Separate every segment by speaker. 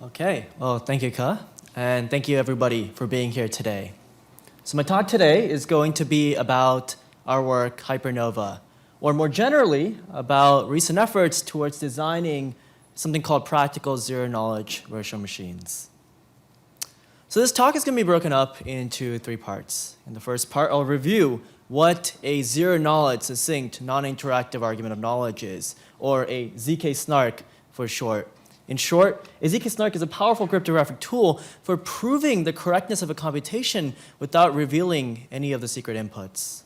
Speaker 1: Okay, well, thank you, Ka, and thank you everybody for being here today. So my talk today is going to be about our work, HyperNova, or more generally, about recent efforts towards designing something called practical zero-knowledge virtual machines. So this talk is going to be broken up into three parts. In the first part, I'll review what a zero-knowledge, succinct, non-interactive argument of knowledge is, or a ZK-SNARK for short. In short, a ZK-SNARK is a powerful cryptographic tool for proving the correctness of a computation without revealing any of the secret inputs.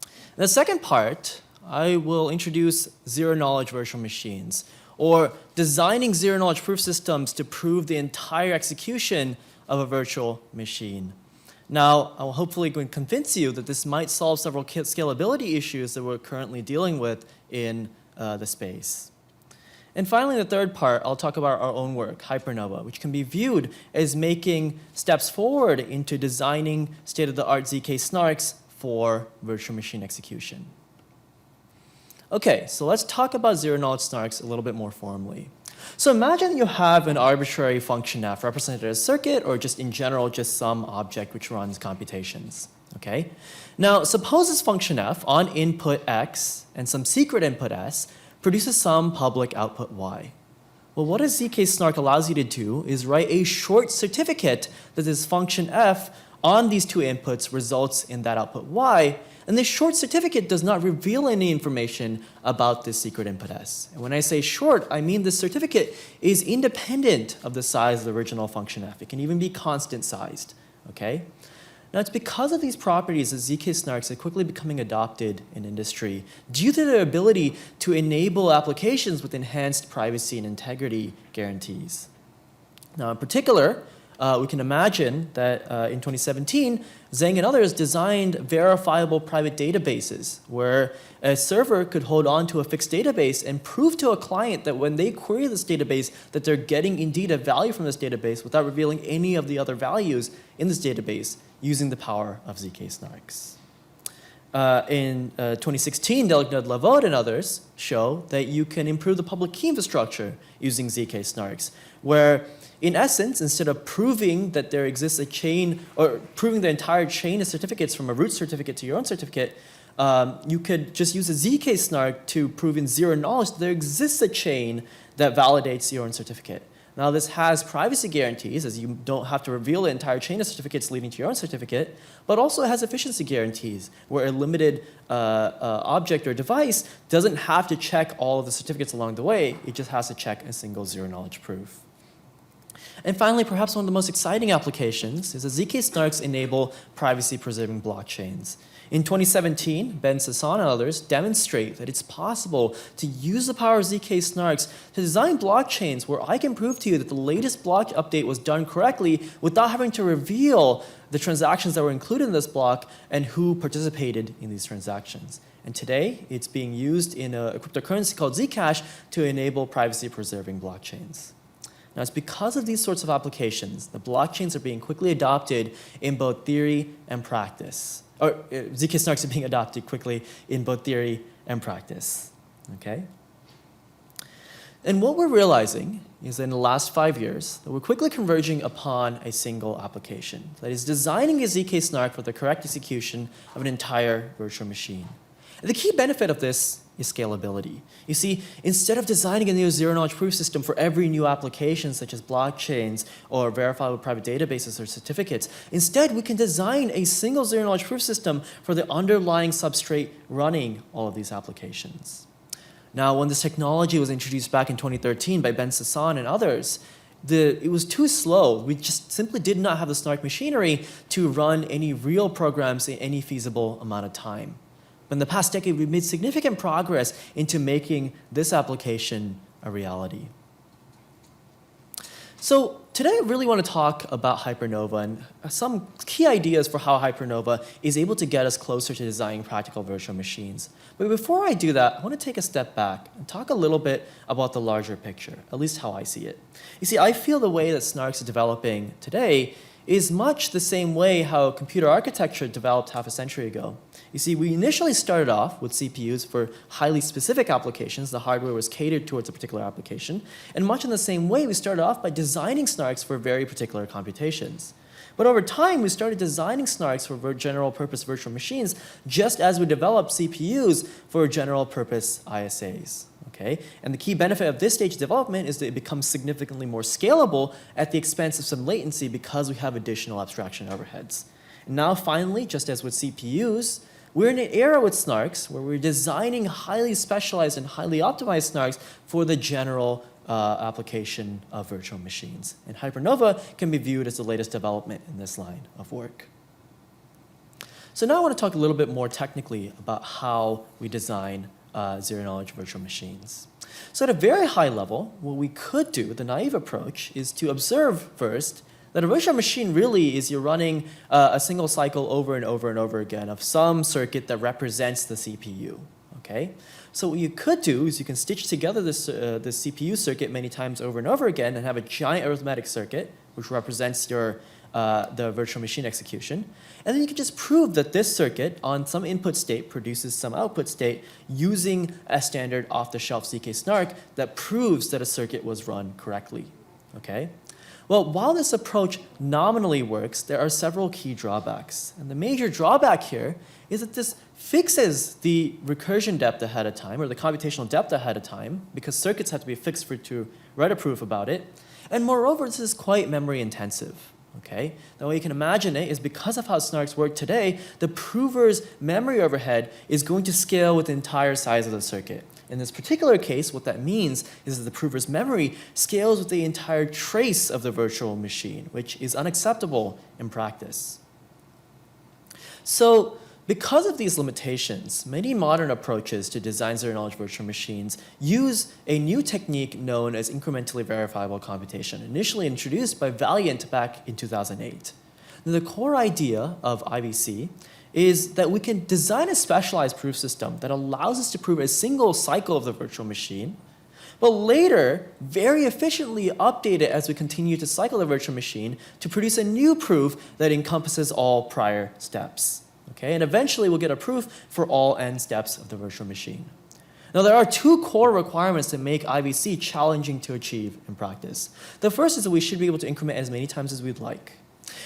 Speaker 1: In the second part, I will introduce zero-knowledge virtual machines, or designing zero-knowledge proof systems to prove the entire execution of a virtual machine. Now, I will hopefully convince you that this might solve several scalability issues that we're currently dealing with in the space. And finally, in the third part, I'll talk about our own work, HyperNova, which can be viewed as making steps forward into designing state-of-the-art ZK-SNARKs for virtual machine execution. Okay, so let's talk about zero-knowledge SNARKs a little bit more formally. So imagine you have an arbitrary function f represented as a circuit, or just in general, just some object which runs computations. Okay? Now, suppose this function f on input x and some secret input s produces some public output y. Well, what a ZK-SNARK allows you to do is write a short certificate that this function f on these two inputs results in that output y, and this short certificate does not reveal any information about this secret input s. And when I say short, I mean this certificate is independent of the size of the original function f. It can even be constant sized. Okay? Now, it's because of these properties that ZK-SNARKs are quickly becoming adopted in industry due to their ability to enable applications with enhanced privacy and integrity guarantees. Now, in particular, we can imagine that in 2017, Zhang and others designed verifiable private databases where a server could hold on to a fixed database and prove to a client that when they query this database that they're getting indeed a value from this database without revealing any of the other values in this database using the power of ZK-SNARKs. In 2016, Delgnod Lavode and others show that you can improve the public key infrastructure using ZK-SNARKs, where in essence, instead of proving that there exists a chain, or proving the entire chain of certificates from a root certificate to your own certificate, you could just use a ZK-SNARK to prove in zero knowledge that there exists a chain that validates your own certificate. Now, this has privacy guarantees, as you don't have to reveal the entire chain of certificates leading to your own certificate, but also it has efficiency guarantees, where a limited object or device doesn't have to check all of the certificates along the way. It just has to check a single zero-knowledge proof. And finally, perhaps one of the most exciting applications is that ZK-SNARKs enable privacy-preserving blockchains. In 2017, Ben Sasson and others demonstrate that it's possible to use the power of ZK-SNARKs to design blockchains where I can prove to you that the latest block update was done correctly without having to reveal the transactions that were included in this block and who participated in these transactions. And today, it's being used in a cryptocurrency called Zcash to enable privacy-preserving blockchains. Now, it's because of these sorts of applications that blockchains are being quickly adopted in both theory and practice. Or ZK-SNARKs are being adopted quickly in both theory and practice. Okay? And what we're realizing is that in the last 5 years, that we're quickly converging upon a single application. That is designing a ZK-SNARK for the correct execution of an entire virtual machine. And the key benefit of this is scalability. You see, instead of designing a new zero-knowledge proof system for every new application, such as blockchains or verifiable private databases or certificates, instead we can design a single zero-knowledge proof system for the underlying substrate running all of these applications. Now, when this technology was introduced back in 2013 by Ben Sasson and others, it was too slow. We just simply did not have the SNARK machinery to run any real programs in any feasible amount of time. But in the past decade, we've made significant progress into making this application a reality. So today I really want to talk about HyperNova and some key ideas for how HyperNova is able to get us closer to designing practical virtual machines. But before I do that, I want to take a step back and talk a little bit about the larger picture, at least how I see it. You see, I feel the way that SNARKs are developing today is much the same way how computer architecture developed half a century ago. You see, we initially started off with CPUs for highly specific applications. The hardware was catered towards a particular application. And much in the same way, we started off by designing snarks for very particular computations. But over time, we started designing snarks for general purpose virtual machines, just as we developed CPUs for general purpose ISAs. Okay? And the key benefit of this stage of development is that it becomes significantly more scalable at the expense of some latency because we have additional abstraction overheads. And now finally, just as with CPUs, we're in an era with snarks where we're designing highly specialized and highly optimized snarks for the general application of virtual machines. And HyperNova can be viewed as the latest development in this line of work. So now I want to talk a little bit more technically about how we design zero-knowledge virtual machines. So at a very high level, what we could do, the naive approach, is to observe first that a virtual machine really is you're running a single cycle over and over and over again of some circuit that represents the CPU. Okay? So what you could do is you can stitch together this CPU circuit many times over and over again and have a giant arithmetic circuit, which represents your the virtual machine execution. And then you can just prove that this circuit on some input state produces some output state using a standard off-the-shelf ZK snark that proves that a circuit was run correctly. Okay? Well, while this approach nominally works, there are several key drawbacks. And the major drawback here is that this fixes the recursion depth ahead of time, or the computational depth ahead of time, because circuits have to be fixed for to write a proof about it. And moreover, this is quite memory intensive. Okay? The way you can imagine it is because of how snarks work today, the prover's memory overhead is going to scale with the entire size of the circuit. In this particular case, what that means is that the prover's memory scales with the entire trace of the virtual machine, which is unacceptable in practice. So, because of these limitations, many modern approaches to design zero-knowledge virtual machines use a new technique known as incrementally verifiable computation, initially introduced by Valiant back in 2008. Now, the core idea of IVC is that we can design a specialized proof system that allows us to prove a single cycle of the virtual machine, but later very efficiently update it as we continue to cycle the virtual machine to produce a new proof that encompasses all prior steps. Okay? And eventually we'll get a proof for all n steps of the virtual machine. Now, there are two core requirements that make IVC challenging to achieve in practice. The first is that we should be able to increment as many times as we'd like.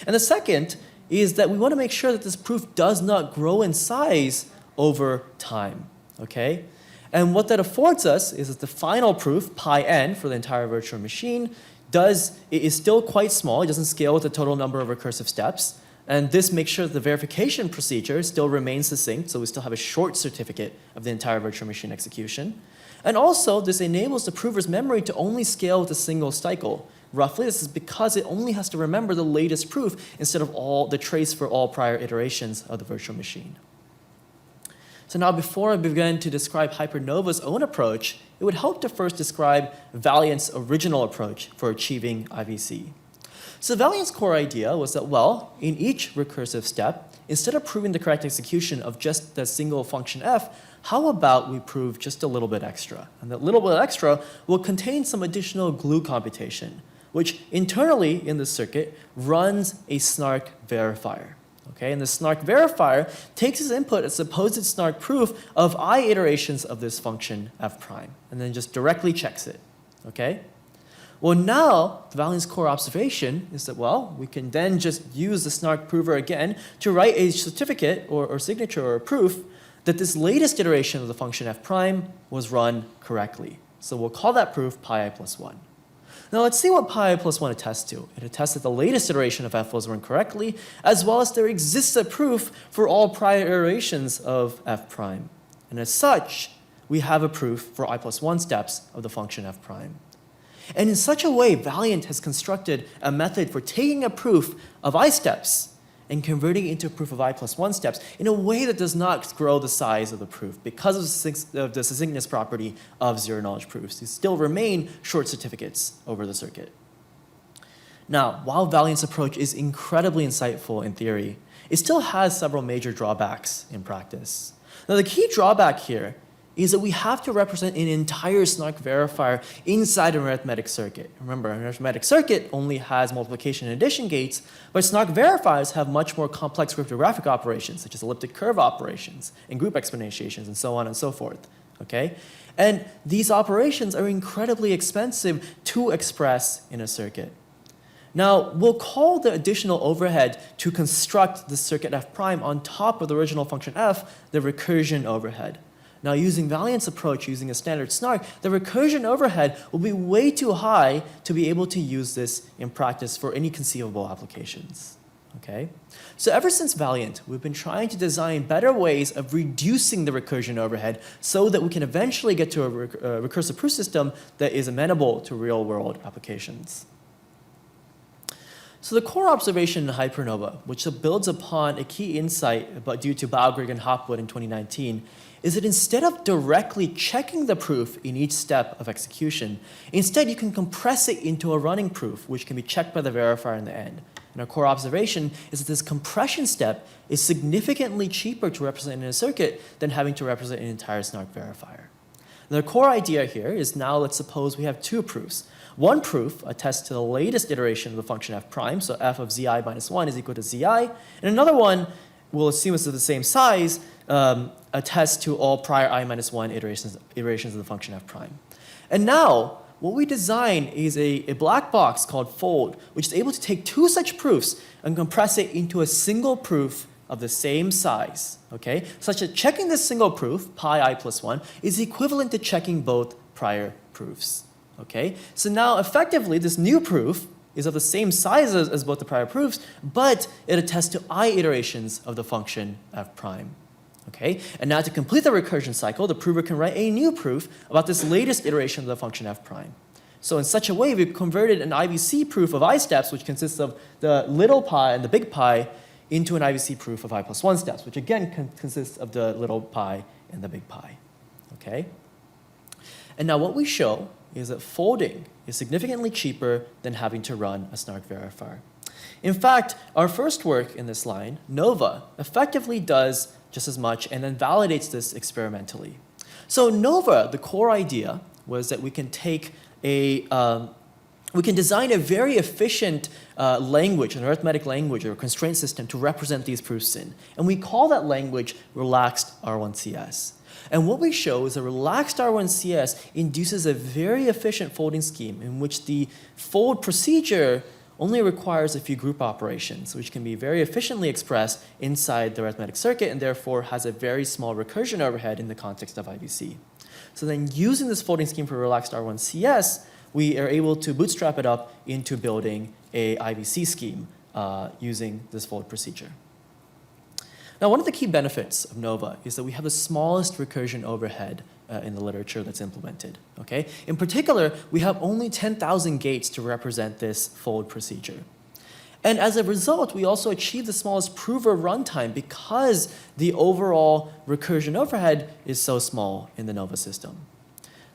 Speaker 1: And the second is that we want to make sure that this proof does not grow in size over time. Okay? And what that affords us is that the final proof, pi n, for the entire virtual machine, is still quite small. It doesn't scale with the total number of recursive steps. And this makes sure that the verification procedure still remains succinct, so we still have a short certificate of the entire virtual machine execution. And also, this enables the prover's memory to only scale with a single cycle. Roughly, this is because it only has to remember the latest proof instead of all the trace for all prior iterations of the virtual machine. So now, before I begin to describe HyperNova's own approach, it would help to first describe Valiant's original approach for achieving IVC. So Valiant's core idea was that, well, in each recursive step, instead of proving the correct execution of just the single function f, how about we prove just a little bit extra? And that little bit extra will contain some additional glue computation, which internally in the circuit runs a snark verifier. Okay? And the snark verifier takes as input a supposed snark proof of I iterations of this function f prime, and then just directly checks it. Okay? Well, now, Valiant's core observation is that, well, we can then just use the snark prover again to write a certificate or signature or proof that this latest iteration of the function f prime was run correctly. So we'll call that proof pi I plus 1. Now let's see what pi I plus 1 attests to. It attests that the latest iteration of f was run correctly, as well as there exists a proof for all prior iterations of f prime. And as such, we have a proof for I plus 1 steps of the function f prime. And in such a way, Valiant has constructed a method for taking a proof of I steps and converting it into a proof of I plus 1 steps in a way that does not grow the size of the proof because of the succinctness property of zero-knowledge proofs. These still remain short certificates over the circuit. Now, while Valiant's approach is incredibly insightful in theory, it still has several major drawbacks in practice. Now, the key drawback here is that we have to represent an entire snark verifier inside an arithmetic circuit. Remember, an arithmetic circuit only has multiplication and addition gates, but snark verifiers have much more complex cryptographic operations, such as elliptic curve operations and group exponentiations and so on and so forth. Okay? And these operations are incredibly expensive to express in a circuit. Now, we'll call the additional overhead to construct the circuit f prime on top of the original function f the recursion overhead. Now, using Valiant's approach, using a standard snark, the recursion overhead will be way too high to be able to use this in practice for any conceivable applications. Okay? So ever since Valiant, we've been trying to design better ways of reducing the recursion overhead so that we can eventually get to a recursive proof system that is amenable to real-world applications. So the core observation in HyperNova, which builds upon a key insight due to Baugrig and Hopwood in 2019, is that instead of directly checking the proof in each step of execution, instead you can compress it into a running proof, which can be checked by the verifier in the end. And our core observation is that this compression step is significantly cheaper to represent in a circuit than having to represent an entire snark verifier. The core idea here is now let's suppose we have two proofs. One proof attests to the latest iteration of the function f prime, so f of zi minus 1 is equal to zi, and another one, we'll assume it's of the same size, attests to all prior I minus 1 iterations of the function f prime. And now, what we design is a black box called fold, which is able to take two such proofs and compress it into a single proof of the same size, okay? Such that checking this single proof, pi I plus 1, is equivalent to checking both prior proofs, okay? So now, effectively, this new proof is of the same size as both the prior proofs, but it attests to I iterations of the function f prime. Okay? And now to complete the recursion cycle, the prover can write a new proof about this latest iteration of the function f prime. So in such a way, we've converted an IVC proof of I steps, which consists of the little pi and the big pi, into an IVC proof of I plus 1 steps, which again consists of the little pi and the big pi. Okay? And now what we show is that folding is significantly cheaper than having to run a snark verifier. In fact, our first work in this line, Nova, effectively does just as much and then validates this experimentally. So Nova, the core idea was that we can take we can design a very efficient language, an arithmetic language or a constraint system to represent these proofs in. And we call that language relaxed R1CS. And what we show is a relaxed R1CS induces a very efficient folding scheme in which the fold procedure only requires a few group operations, which can be very efficiently expressed inside the arithmetic circuit and therefore has a very small recursion overhead in the context of IVC. So then using this folding scheme for relaxed R1CS, we are able to bootstrap it up into building a IVC scheme using this fold procedure. Now, one of the key benefits of Nova is that we have the smallest recursion overhead in the literature that's implemented. Okay? In particular, we have only 10,000 gates to represent this fold procedure. And as a result, we also achieve the smallest prover runtime because the overall recursion overhead is so small in the Nova system.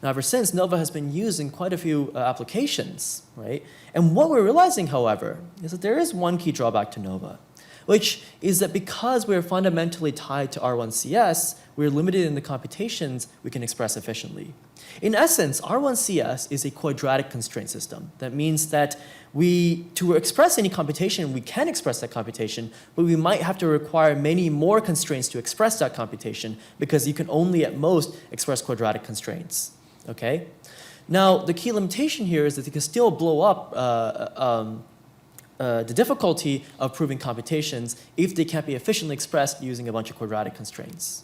Speaker 1: Now, ever since, Nova has been used in quite a few applications, right? And what we're realizing, however, is that there is one key drawback to Nova, which is that because we're fundamentally tied to R1CS, we're limited in the computations we can express efficiently. In essence, R1CS is a quadratic constraint system. That means that to express any computation, we can express that computation, but we might have to require many more constraints to express that computation because you can only at most express quadratic constraints. Okay? Now, the key limitation here is that you can still blow up the difficulty of proving computations if they can't be efficiently expressed using a bunch of quadratic constraints.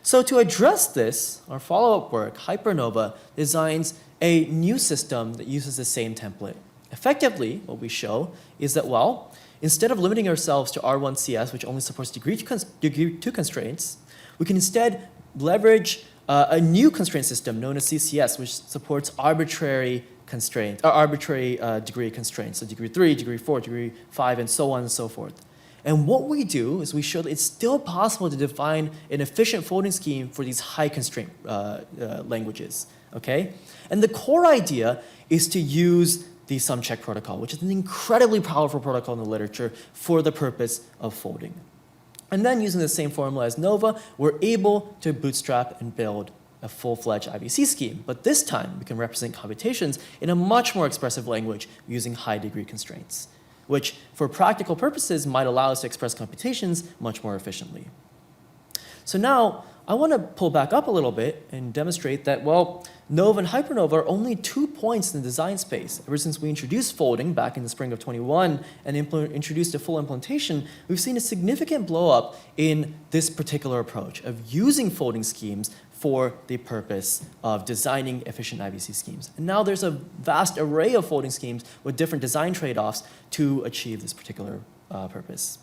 Speaker 1: So to address this, our follow-up work, HyperNova, designs a new system that uses the same template. Effectively, what we show is that, well, instead of limiting ourselves to R1CS, which only supports degree 2 constraints, we can instead leverage a new constraint system known as CCS, which supports arbitrary constraints, or arbitrary degree constraints, so degree 3, degree 4, degree 5, and so on and so forth. And what we do is we show that it's still possible to define an efficient folding scheme for these high constraint languages, okay? And the core idea is to use the sum check protocol, which is an incredibly powerful protocol in the literature for the purpose of folding. And then using the same formula as Nova, we're able to bootstrap and build a full-fledged IBC scheme. But this time, we can represent computations in a much more expressive language using high-degree constraints, which for practical purposes might allow us to express computations much more efficiently. So now, I want to pull back up a little bit and demonstrate that, well, Nova and HyperNova are only 2 points in the design space. Ever since we introduced folding back in the spring of 21 and introduced a full implementation, we've seen a significant blow up in this particular approach of using folding schemes for the purpose of designing efficient IBC schemes. And now there's a vast array of folding schemes with different design trade-offs to achieve this particular purpose.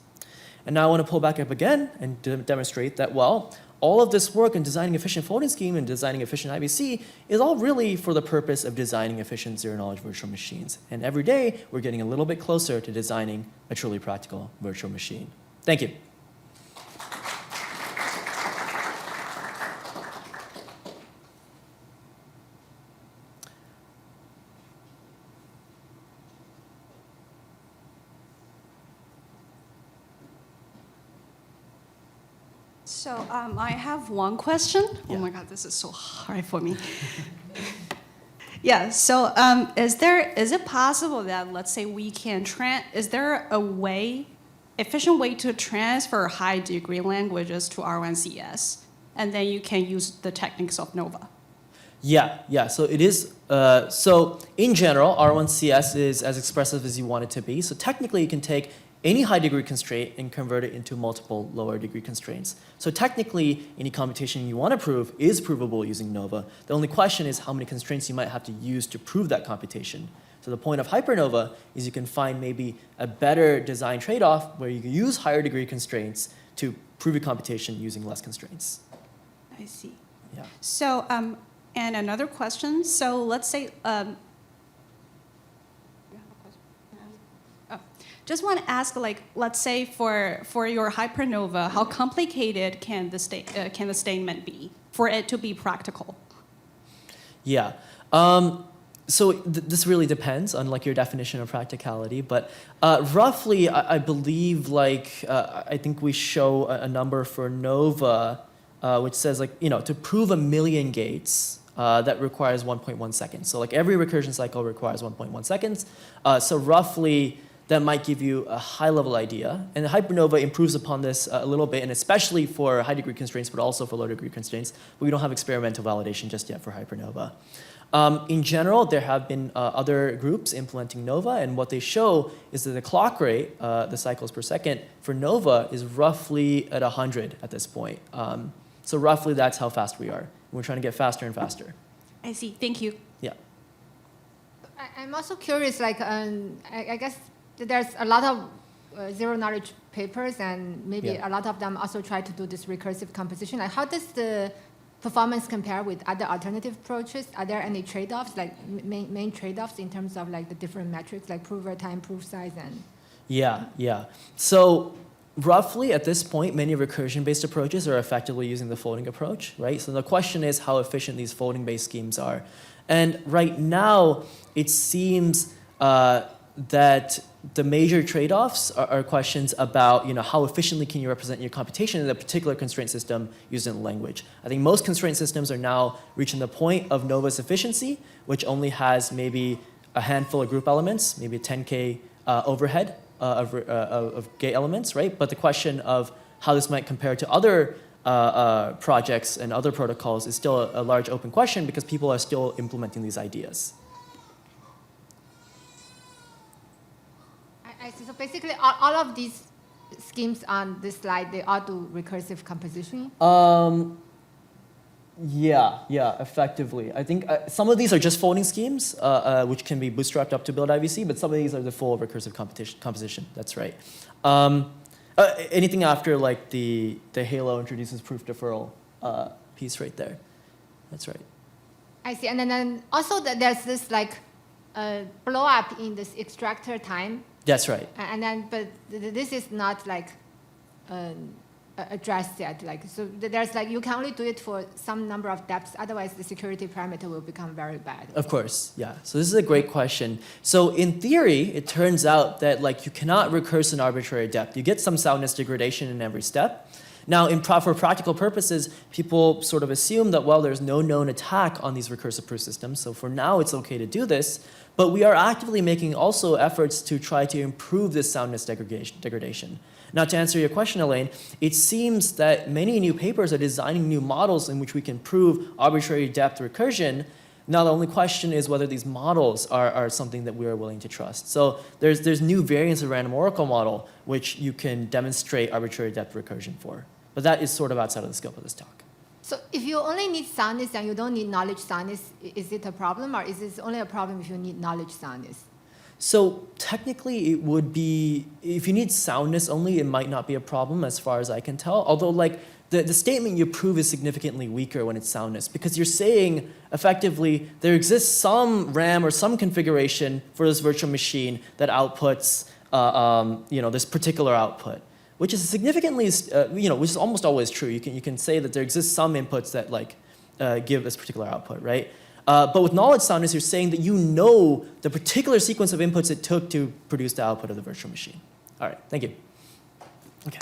Speaker 1: And now I want to pull back up again and demonstrate that, well, all of this work in designing efficient folding scheme and designing efficient IBC is all really for the purpose of designing efficient zero-knowledge virtual machines. And every day, we're getting a little bit closer to designing a truly practical virtual machine. Thank you.
Speaker 2: So I have one question.
Speaker 1: Yeah.
Speaker 2: Oh my God, this is so hard for me. Yeah, so is it possible that, let's say, is there a efficient way to transfer high degree languages to R1CS, and then you can use the techniques of Nova?
Speaker 1: Yeah, so it is, so in general, R1CS is as expressive as you want it to be. So technically you can take any high degree constraint and convert it into multiple lower degree constraints. So technically, any computation you want to prove is provable using Nova. The only question is how many constraints you might have to use to prove that computation. So the point of HyperNova is you can find maybe a better design trade-off where you can use higher degree constraints to prove your computation using less constraints.
Speaker 2: I see.
Speaker 1: Yeah.
Speaker 2: So, and another question. So let's say, just want to ask, like, let's say for your HyperNova, how complicated can the statement be for it to be practical? Yeah.
Speaker 1: So this really depends on like your definition of practicality, but roughly, I believe I think we show a number for Nova, which says to prove 1,000,000 gates. That requires 1.1 seconds. So like every recursion cycle requires 1.1 seconds. So roughly, that might give you a high-level idea. And HyperNova improves upon this a little bit, and especially for high-degree constraints, but also for low-degree constraints. But we don't have experimental validation just yet for HyperNova. In general, there have been other groups implementing Nova, and what they show is that the clock rate, the cycles per second, for Nova is roughly at 100 at this point. So roughly, that's how fast we are. We're trying to get faster and faster.
Speaker 2: I see. Thank you.
Speaker 1: Yeah.
Speaker 3: I'm also curious, I guess there's a lot of zero-knowledge papers, and maybe a lot of them also try to do this recursive composition. Like, how does the performance compare with other alternative approaches? Are there any trade-offs, like main trade-offs in terms of like the different metrics, like prover time, proof size, and?
Speaker 1: Yeah. So roughly at this point, many recursion-based approaches are effectively using the folding approach, right? So the question is how efficient these folding-based schemes are. And right now, it seems that the major trade-offs are questions about how efficiently can you represent your computation in a particular constraint system using the language. I think most constraint systems are now reaching the point of Nova's efficiency, which only has maybe a handful of group elements, maybe a 10K overhead of gate elements, right? But the question of how this might compare to other projects and other protocols is still a large open question because people are still implementing these ideas.
Speaker 3: I see. So basically, all of these schemes on this slide, they all do recursive composition?
Speaker 1: Yeah, effectively. I think some of these are just folding schemes, which can be bootstrapped up to build IVC, but some of these are the full recursive composition. That's right. Anything after like the Halo introduces proof deferral piece right there. That's right.
Speaker 3: I see. And then also there's this like blow up in this extractor time.
Speaker 1: That's right.
Speaker 3: And then, but this is not like addressed yet. Like, so there's like, you can only do it for some number of depths. Otherwise, the security parameter will become very bad.
Speaker 1: Of course, yeah. So this is a great question. So in theory, it turns out that like you cannot recurse an arbitrary depth. You get some soundness degradation in every step. Now, for practical purposes, people sort of assume that, well, there's no known attack on these recursive proof systems, so for now it's okay to do this, but we are actively making also efforts to try to improve this soundness degradation. Now, to answer your question, Elaine, it seems that many new papers are designing new models in which we can prove arbitrary depth recursion. Now, the only question is whether these models are something that we are willing to trust. So there's new variants of random oracle model which you can demonstrate arbitrary depth recursion for. But that is sort of outside of the scope of this talk.
Speaker 3: So if you only need soundness and you don't need knowledge soundness, is it a problem, or is this only a problem if you need knowledge soundness?
Speaker 1: So technically it would be, if you need soundness only, it might not be a problem as far as I can tell. Although like the statement you prove is significantly weaker when it's soundness, because you're saying effectively there exists some RAM or some configuration for this virtual machine that outputs this particular output, which is significantly, which is almost always true. You can say that there exists some inputs that like give this particular output, right? But with knowledge soundness, you're saying that you know the particular sequence of inputs it took to produce the output of the virtual machine. All right, thank you. Okay.